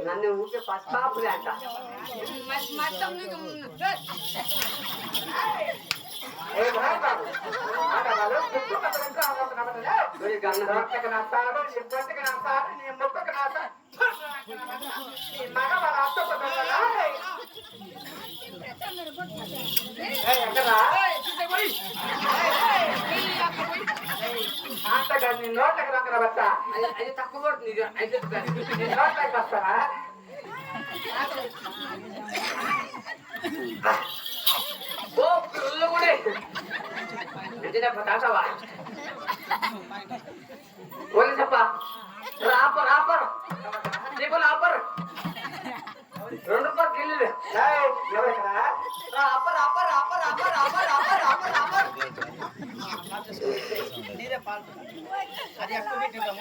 నన్ను ఊకే పస్తాపులే అంట నోట్లకి రంగర బట్ట అది తక్కువ పడుతుంది నోట్లకి వస్తారా ఓ పిల్లలు కూడా తాసావా ఓన్లీ చెప్ప రాపర్ రాపర్ త్రిపుల్ ఆపర్ 2 రూపాయలు గిల్లు wrapper wrapper wrapper wrapper wrapper wrapper wrapper wrapper నీరే పాలు అది ఎక్కువ పెట్టింటాము